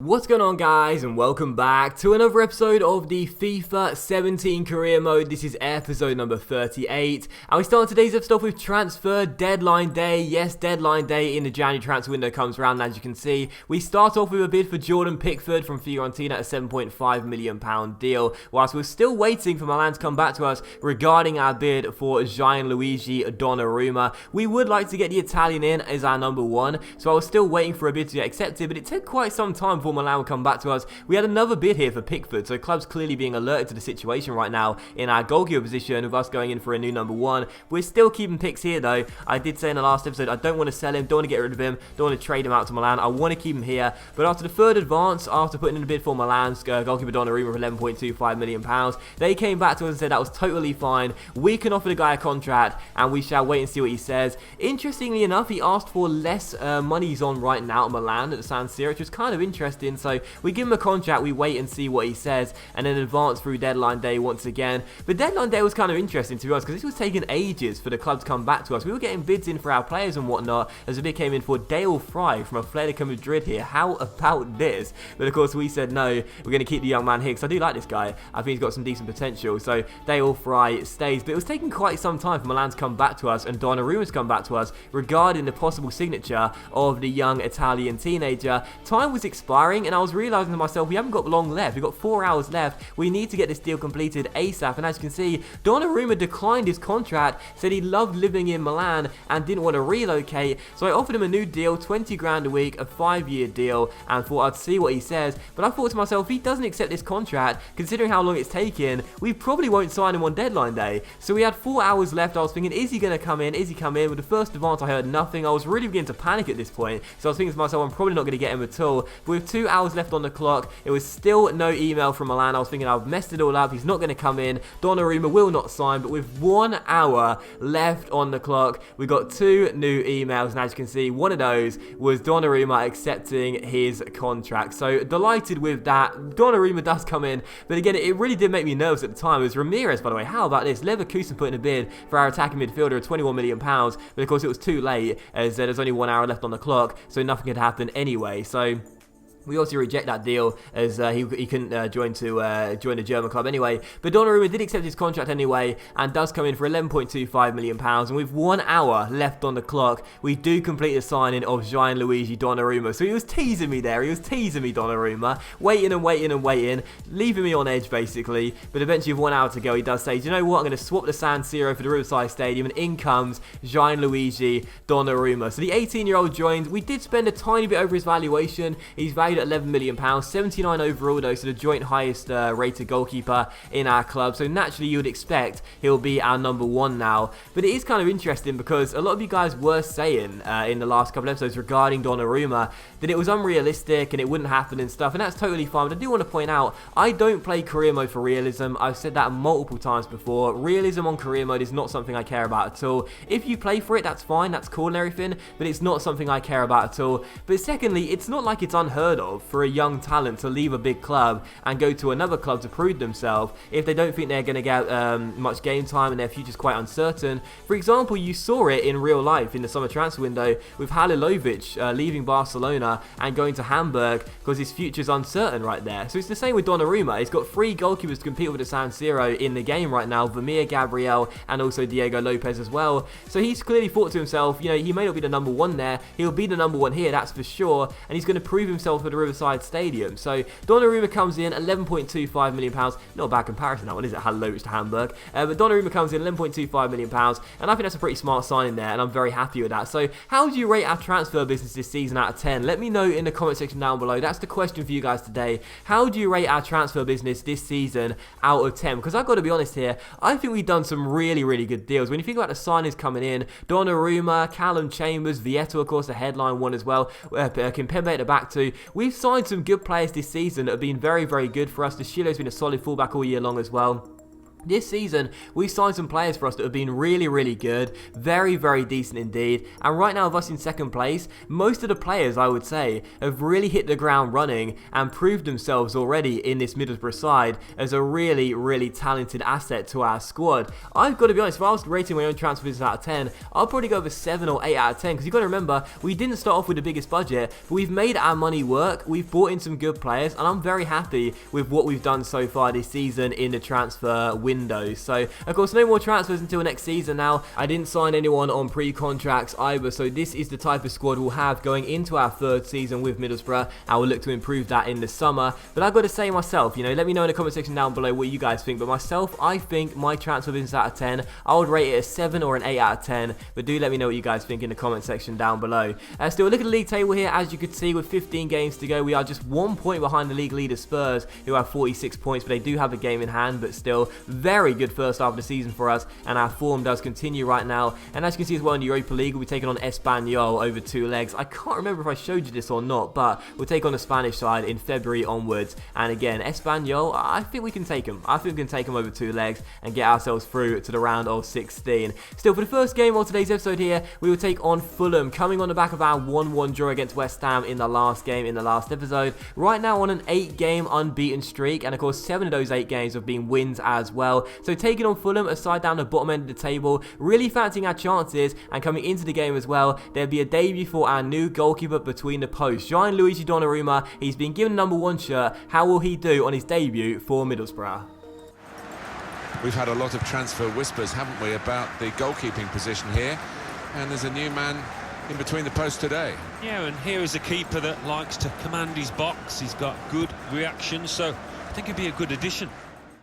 What's going on, guys, and welcome back to another episode of the FIFA 17 career mode. This is episode number 38, and we start today's episode off with transfer deadline day. Yes, deadline day in the January transfer window comes around, as you can see. We start off with a bid for Jordan Pickford from Fiorentina at a £7.5 million deal, whilst we're still waiting for Milan to come back to us regarding our bid for Gianluigi Donnarumma. We would like to get the Italian in as our number one, so I was still waiting for a bid to get accepted, but it took quite some time before Milan would come back to us. We had another bid here for Pickford, so club's clearly being alerted to the situation right now in our goalkeeper position with us going in for a new number one. We're still keeping Picks here though. I did say in the last episode I don't want to sell him, don't want to get rid of him, don't want to trade him out to Milan. I want to keep him here, but after the third advance, after putting in a bid for Milan's goalkeeper Donnarumma for £11.25 million, they came back to us and said that was totally fine. We can offer the guy a contract and we shall wait and see what he says. Interestingly enough, he asked for less money he's on right now at Milan at the San Siro, which was kind of interesting. So we give him a contract, we wait and see what he says, and then advance through deadline day once again. But deadline day was kind of interesting, to be honest, because this was taking ages for the club to come back to us. We were getting bids in for our players and whatnot, as a bid came in for Dale Fry from Atletico Madrid here. How about this? But of course we said no, we're going to keep the young man here, because I do like this guy. I think he's got some decent potential. So Dale Fry stays, but it was taking quite some time for Milan to come back to us and Donnarumma to come back to us regarding the possible signature of the young Italian teenager. Time was expiring, and I was realising to myself, we haven't got long left. We've got 4 hours left. We need to get this deal completed ASAP. And as you can see, Donnarumma declined his contract, said he loved living in Milan and didn't want to relocate. So I offered him a new deal, 20 grand a week, a 5-year deal, and thought I'd see what he says. But I thought to myself, if he doesn't accept this contract, considering how long it's taken, we probably won't sign him on deadline day. So we had 4 hours left. I was thinking, is he going to come in? Is he come in? With the first advance, I heard nothing. I was really beginning to panic at this point. So I was thinking to myself, I'm probably not going to get him at all. But with 2 hours left on the clock, it was still no email from Milan. I was thinking I've messed it all up. He's not going to come in. Donnarumma will not sign. But with 1 hour left on the clock, we got 2 new emails. And as you can see, one of those was Donnarumma accepting his contract. So delighted with that. Donnarumma does come in. But again, it really did make me nervous at the time. It was Ramirez, by the way. How about this? Leverkusen put in a bid for our attacking midfielder of £21 million. But of course, it was too late as there's only 1 hour left on the clock. So nothing could happen anyway. So we obviously reject that deal as he couldn't join the German club anyway. But Donnarumma did accept his contract anyway and does come in for £11.25 million. And with 1 hour left on the clock, we do complete the signing of Gianluigi Donnarumma. So he was teasing me there. He was teasing me, Donnarumma. Waiting and waiting and waiting. Leaving me on edge, basically. But eventually, with 1 hour to go, he does say, do you know what? I'm going to swap the San Siro for the Riverside Stadium. And in comes Gianluigi Donnarumma. So the 18-year-old joined. We did spend a tiny bit over his valuation. He's valued at £11 million, 79 overall though, so the joint highest rated goalkeeper in our club. So naturally you would expect he'll be our number one now. But it is kind of interesting because a lot of you guys were saying in the last couple of episodes regarding Donnarumma that it was unrealistic and it wouldn't happen and stuff, and that's totally fine. But I do want to point out, I don't play career mode for realism. I've said that multiple times before. Realism on career mode is not something I care about at all. If you play for it, that's fine, that's cool and everything, but it's not something I care about at all. But secondly, it's not like it's unheard of for a young talent to leave a big club and go to another club to prove themselves if they don't think they're going to get much game time and their future's quite uncertain. For example, you saw it in real life in the summer transfer window with Halilovic leaving Barcelona and going to Hamburg because his future's uncertain right there. So it's the same with Donnarumma. He's got 3 goalkeepers to compete with at San Siro in the game right now, Vermeer, Gabriel, and also Diego Lopez as well. So he's clearly thought to himself, you know, he may not be the number one there, he'll be the number one here, that's for sure, and he's going to prove himself at the Riverside Stadium. So Donnarumma comes in £11.25 million. Not a bad comparison, that one, is it? Halilovic to Hamburg. But Donnarumma comes in £11.25 million, and I think that's a pretty smart signing there, and I'm very happy with that. So how do you rate our transfer business this season out of 10? Let me know in the comment section down below. That's the question for you guys today. How do you rate our transfer business this season out of 10? Because I've got to be honest here, I think we've done some really, really good deals. When you think about the signings coming in, Donnarumma, Callum Chambers, Vieto, of course, the headline one as well, Kimpembe at the back too. We've signed some good players this season that have been very, very good for us. The Shilo's been a solid fullback all year long as well. This season, we've signed some players for us that have been really, really good, very, very decent indeed, and right now with us in second place, most of the players, I would say, have really hit the ground running and proved themselves already in this Middlesbrough side as a really, really talented asset to our squad. I've got to be honest, if I was rating my own transfer business out of 10, I'll probably go over 7 or 8 out of 10, because you've got to remember, we didn't start off with the biggest budget, but we've made our money work, we've brought in some good players, and I'm very happy with what we've done so far this season in the transfer window. So, of course, no more transfers until next season now. I didn't sign anyone on pre-contracts either, so this is the type of squad we'll have going into our third season with Middlesbrough. I will look to improve that in the summer. But I've got to say myself, let me know in the comment section down below what you guys think. But myself, I think my transfer business out of 10, I would rate it a 7 or an 8 out of 10. But do let me know what you guys think in the comment section down below. Still, look at the league table here. As you can see, with 15 games to go, we are just 1 point behind the league leader Spurs, who have 46 points, but they do have a game in hand. But still, very good first half of the season for us, and our form does continue right now. And as you can see as well in the Europa League, we'll be taking on Espanyol over 2 legs. I can't remember if I showed you this or not, but we'll take on the Spanish side in February onwards. And again, Espanyol, I think we can take them. I think we can take them over 2 legs and get ourselves through to the round of 16. Still, for the first game of today's episode here, we will take on Fulham, coming on the back of our 1-1 draw against West Ham in the last game, in the last episode. Right now on an 8-game unbeaten streak, and of course 7 of those 8 games have been wins as well. So taking on Fulham, a side down the bottom end of the table, really fancying our chances, and coming into the game as well, there'll be a debut for our new goalkeeper between the posts, GIANLUIGI Donnarumma. He's been given number 1 shirt. How will he do on his debut for Middlesbrough? We've had a lot of transfer whispers, haven't we, about the goalkeeping position here, and there's a new man in between the posts today. Yeah, and here is a keeper that likes to command his box. He's got good reactions, so I think he'd be a good addition.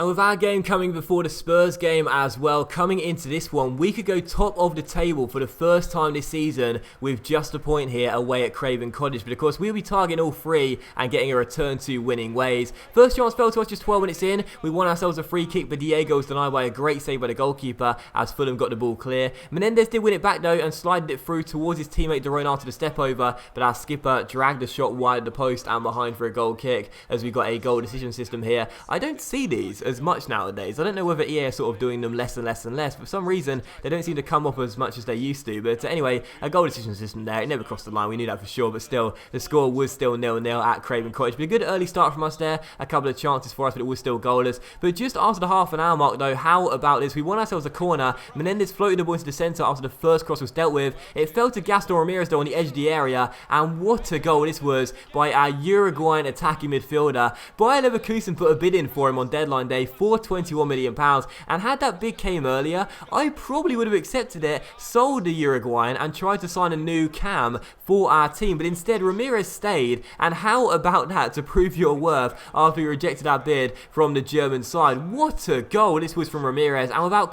And with our game coming before the Spurs game as well, coming into this one, we could go top of the table for the first time this season with just a point here away at Craven Cottage. But of course, we'll be targeting all 3 and getting a return to winning ways. First chance fell to us just 12 minutes in. We won ourselves a free kick, but Diego was denied by a great save by the goalkeeper as Fulham got the ball clear. Menendez did win it back though and slided it through towards his teammate Derone after the step over, but our skipper dragged the shot wide of the post and behind for a goal kick as we got a goal decision system here. I don't see these as much nowadays. I don't know whether EA are sort of doing them less and less and less, but for some reason they don't seem to come up as much as they used to. But anyway, a goal decision system there. It never crossed the line, we knew that for sure, but still the score was still 0-0 at Craven Cottage. But a good early start from us there, a couple of chances for us, but it was still goalless. But just after the half an hour mark though, how about this? We won ourselves a corner. Menendez floated the ball into the centre after the first cross was dealt with. It fell to Gaston Ramirez though on the edge of the area, and what a goal this was by our Uruguayan attacking midfielder. Bayer Leverkusen put a bid in for him on deadline day for £21 million, and had that bid came earlier, I probably would have accepted it, sold the Uruguayan and tried to sign a new cam for our team, but instead Ramirez stayed. And how about that to prove your worth after we rejected our bid from the German side? What a goal this was from Ramirez, and without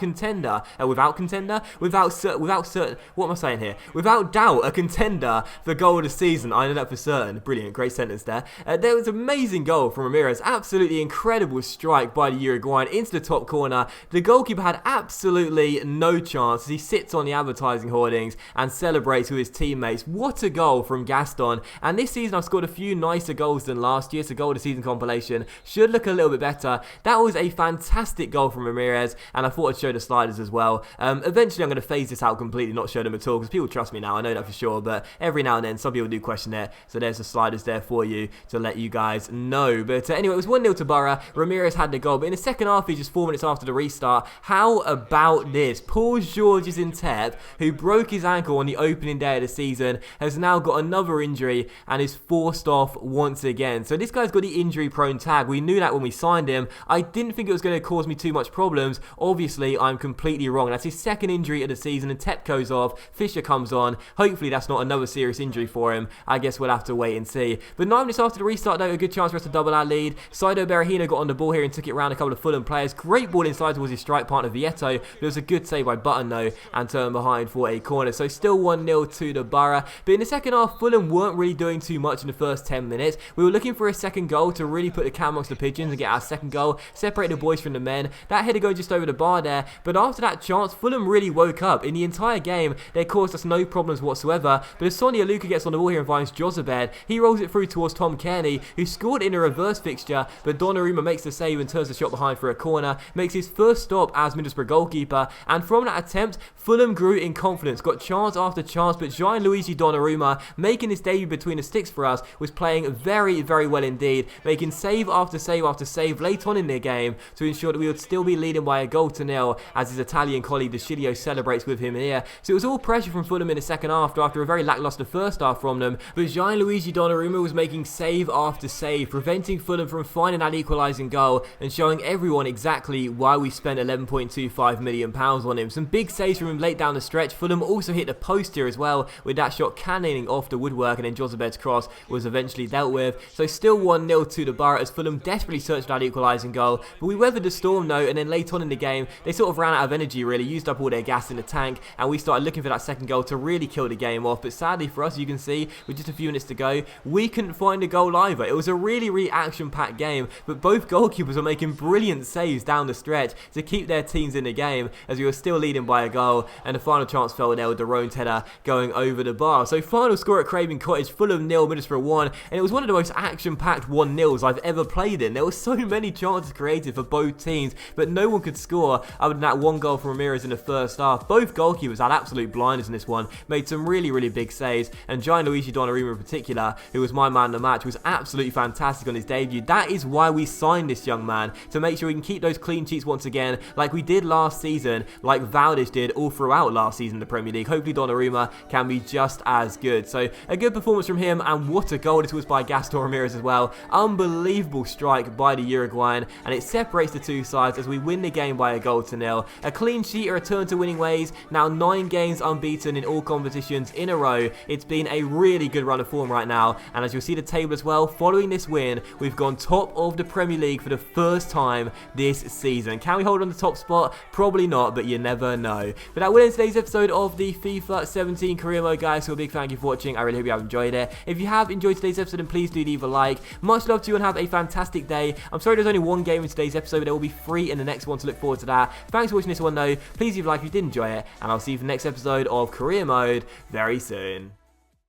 doubt a contender for goal of the season. I know that for certain. Brilliant, great sentence there. There was an amazing goal from Ramirez, absolutely incredible strike by the Uruguayan into the top corner. The goalkeeper had absolutely no chance as he sits on the advertising hoardings and celebrates with his teammates. What a goal from Gaston. And this season I've scored a few nicer goals than last year, so goal of the season compilation should look a little bit better. That was a fantastic goal from Ramirez, and I thought I'd show the sliders as well. Eventually I'm going to phase this out completely, not show them at all, because people trust me now, I know that for sure, but every now and then some people do question it, so there's the sliders there for you to let you guys know. But anyway, it was 1-0 to Borough. Ramirez had the goal, but in the second half, just 4 minutes after the restart, how about this? Paul Georges in Tep, who broke his ankle on the opening day of the season, has now got another injury and is forced off once again. So this guy's got the injury prone tag. We knew that when we signed him. I didn't think it was going to cause me too much problems. Obviously, I'm completely wrong. That's his second injury of the season, and Tep goes off. Fisher comes on. Hopefully that's not another serious injury for him. I guess we'll have to wait and see. But 9 minutes after the restart though, a good chance for us to double our lead. Saido Berahino got on the ball here and took it around a couple of Fulham players. Great ball inside towards his strike partner Vieto. There was a good save by Button though, and turned behind for a corner. So still 1-0 to the Borough. But in the second half, Fulham weren't really doing too much in the first 10 minutes. We were looking for a second goal to really put the cat amongst the pigeons and get our second goal, separate the boys from the men. That header going just over the bar there. But after that chance, Fulham really woke up. In the entire game, they caused us no problems whatsoever. But as Sonia Luca gets on the ball here and finds Jozabed, he rolls it through towards Tom Kearney, who scored in a reverse fixture, but Donnarumma makes the save and turns the shot behind for a corner, makes his first stop as Middlesbrough goalkeeper, and from that attempt, Fulham grew in confidence, got chance after chance, but Gianluigi Donnarumma, making his debut between the sticks for us, was playing very, very well indeed, making save after save after save late on in the game to ensure that we would still be leading by a goal to nil as his Italian colleague De Sciglio celebrates with him here. So it was all pressure from Fulham in the second half after a very lacklustre first half from them, but Gianluigi Donnarumma was making save after save, preventing Fulham from finding that equalising goal and showing everyone exactly why we spent £11.25 million on him. Some big saves from him late down the stretch. Fulham also hit the post here as well, with that shot cannoning off the woodwork, and then Jozabed's cross was eventually dealt with. So still 1-0 to the Borough as Fulham desperately searched for that equalising goal, but we weathered the storm though, and then late on in the game they sort of ran out of energy really, used up all their gas in the tank, and we started looking for that second goal to really kill the game off. But sadly for us, you can see with just a few minutes to go, we couldn't find a goal either. It was a really action-packed game, but both goalkeepers were making brilliant saves down the stretch to keep their teams in the game as we were still leading by a goal, and the final chance fell there with the Roan's header going over the bar. So final score at Craven Cottage, Fulham 0, Middlesbrough 1, and it was one of the most action-packed 1-0s I've ever played in. There were so many chances created for both teams, but no one could score other than that one goal from Ramirez in the first half. Both goalkeepers had absolute blinders in this one, made some really big saves, and Gianluigi Donnarumma in particular, who was my man of the match, was absolutely fantastic on his debut. That is why we signed this young man, to make sure we can keep those clean sheets once again, like we did last season, like Valdez did all throughout last season in the Premier League. Hopefully Donnarumma can be just as good. So a good performance from him, and what a goal this was by Gaston Ramirez as well. Unbelievable strike by the Uruguayan, and it separates the two sides as we win the game by a goal to nil. A clean sheet, a return to winning ways, now 9 games unbeaten in all competitions in a row. It's been a really good run of form right now, and as you'll see the table as well, following this win, we've gone top of the Premier League for the first time this season. Can we hold on the top spot? Probably not, but you never know. But that will end today's episode of the FIFA 17 career mode, guys. So a big thank you for watching. I really hope you have enjoyed it. If you have enjoyed today's episode, then please do leave a like. Much love to you and have a fantastic day. I'm sorry there's only one game in today's episode, but there will be 3 in the next one, to look forward to that. Thanks for watching this one though. Please leave a like if you did enjoy it, and I'll see you for the next episode of career mode very soon.